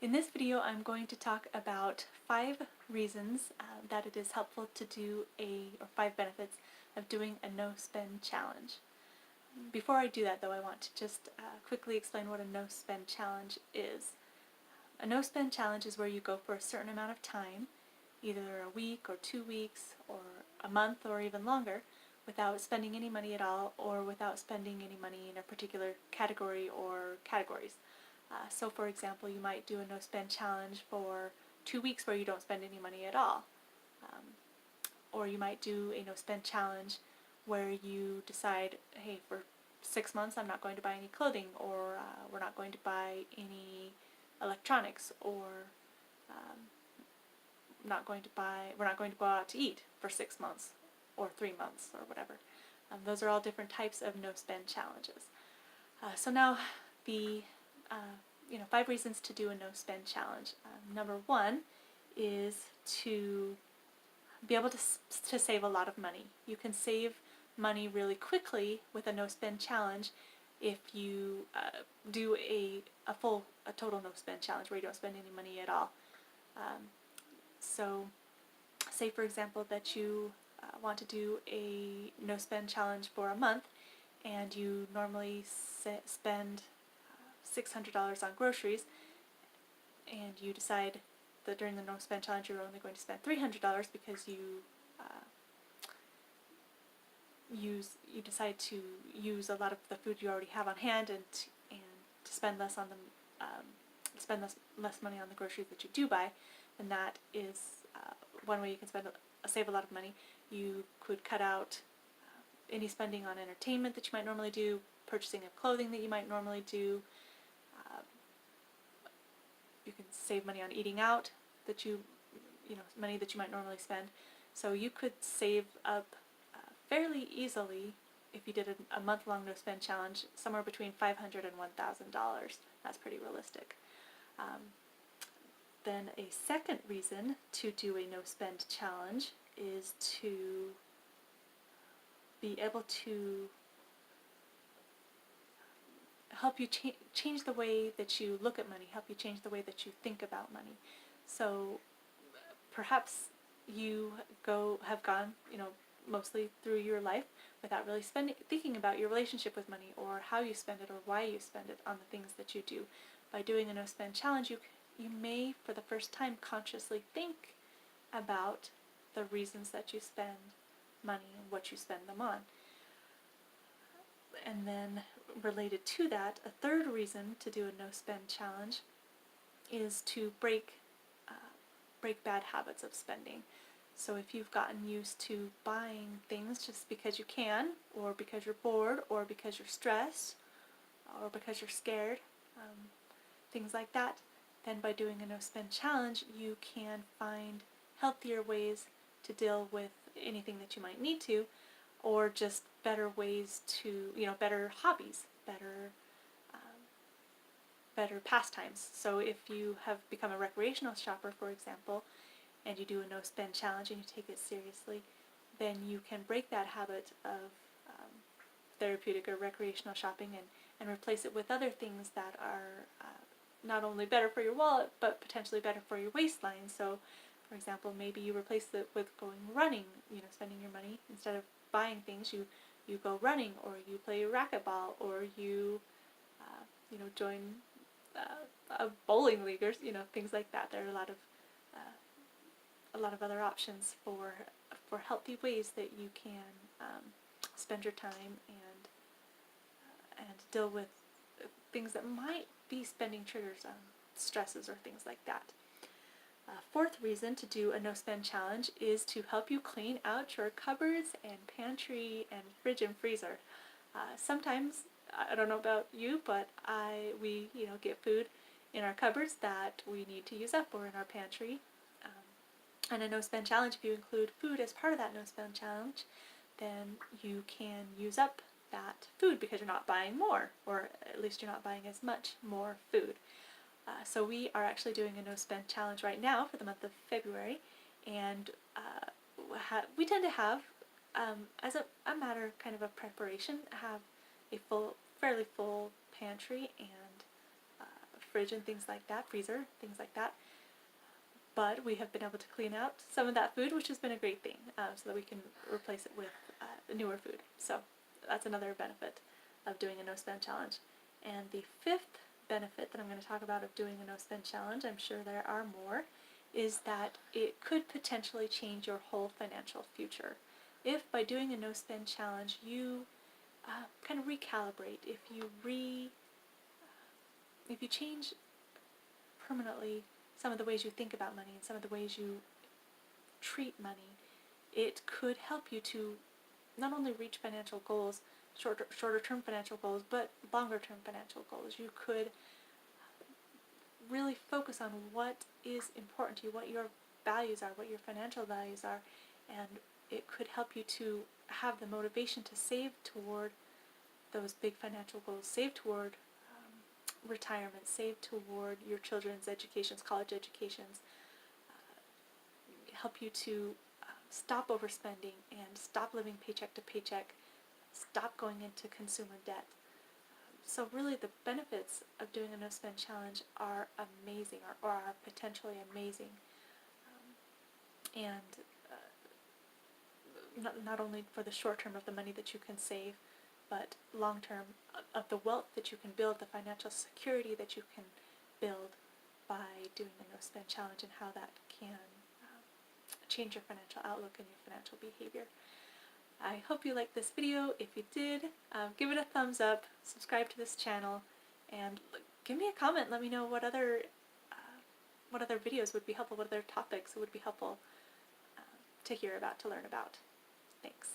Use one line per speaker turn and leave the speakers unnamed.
In this video, I'm going to talk about 5 reasons that it is helpful to do or 5 benefits of doing a no-spend challenge. Before I do that though, I want to just quickly explain what a no-spend challenge is. A no-spend challenge is where you go for a certain amount of time, either a week or 2 weeks or a month or even longer, without spending any money at all or without spending any money in a particular category or categories. So for example, you might do a no-spend challenge for 2 weeks where you don't spend any money at all. Or you might do a no-spend challenge where you decide, hey, for 6 months I'm not going to buy any clothing, or we're not going to buy any electronics, or we're not going to go out to eat for 6 months or 3 months or whatever. Those are all different types of no-spend challenges. So now the 5 reasons to do a no-spend challenge. Number 1 is to be able to save a lot of money. You can save money really quickly with a no-spend challenge if you do a total no-spend challenge where you don't spend any money at all. So say for example that you want to do a no-spend challenge for a month, and you normally spend $600 on groceries, and you decide that during the no-spend challenge you're only going to spend $300 because you decide to use a lot of the food you already have on hand, and to spend less on less money on the groceries that you do buy. And that is one way you can save a lot of money. You could cut out any spending on entertainment that you might normally do, purchasing of clothing that you might normally do. You can save money on eating out money that you might normally spend. So you could save up fairly easily if you did a month-long no-spend challenge, somewhere between $500 and $1,000. That's pretty realistic. Then a second reason to do a no-spend challenge is to be able to help you change the way that you look at money, help you change the way that you think about money. So perhaps you have gone, mostly through your life without really thinking about your relationship with money, or how you spend it, or why you spend it on the things that you do. By doing a no-spend challenge, you may, for the first time, consciously think about the reasons that you spend money and what you spend them on. And then related to that, a third reason to do a no-spend challenge is to break bad habits of spending. So if you've gotten used to buying things just because you can, or because you're bored, or because you're stressed, or because you're scared, things like that, then by doing a no-spend challenge you can find healthier ways to deal with anything that you might need to, or just better ways to, better hobbies, better pastimes. So if you have become a recreational shopper, for example, and you do a no-spend challenge and you take it seriously, then you can break that habit of therapeutic or recreational shopping and replace it with other things that are not only better for your wallet, but potentially better for your waistline. So, for example, maybe you replace it with going running, spending your money. Instead of buying things, you go running, or you play racquetball, or you join a bowling league, or things like that. There are a lot of other options for healthy ways that you can spend your time and deal with things that might be spending triggers, stresses or things like that. Fourth reason to do a no-spend challenge is to help you clean out your cupboards and pantry and fridge and freezer. Sometimes, I don't know about you, but we get food in our cupboards that we need to use up, or in our pantry. And a no-spend challenge, if you include food as part of that no-spend challenge, then you can use up that food because you're not buying more, or at least you're not buying as much more food. So we are actually doing a no-spend challenge right now for the month of February, and we tend to have, as a matter kind of a preparation, have a fairly full pantry and fridge and things like that, freezer, things like that. But we have been able to clean out some of that food, which has been a great thing, so that we can replace it with newer food. So that's another benefit of doing a no-spend challenge. And the fifth benefit that I'm going to talk about of doing a no-spend challenge, I'm sure there are more, is that it could potentially change your whole financial future. If by doing a no-spend challenge you kind of recalibrate, if you change permanently some of the ways you think about money and some of the ways you treat money, it could help you to not only reach financial goals, shorter term financial goals, but longer term financial goals. You could really focus on what is important to you, what your values are, what your financial values are, and it could help you to have the motivation to save toward those big financial goals, save toward retirement, save toward your children's educations, college educations, help you to stop overspending and stop living paycheck to paycheck, stop going into consumer debt. So really the benefits of doing a no-spend challenge are amazing, or are potentially amazing. And not only for the short term of the money that you can save, but long term of the wealth that you can build, the financial security that you can build by doing a no-spend challenge, and how that can change your financial outlook and your financial behavior. I hope you liked this video. If you did, give it a thumbs up, subscribe to this channel, and give me a comment. Let me know what other videos would be helpful, what other topics would be helpful to hear about, to learn about. Thanks.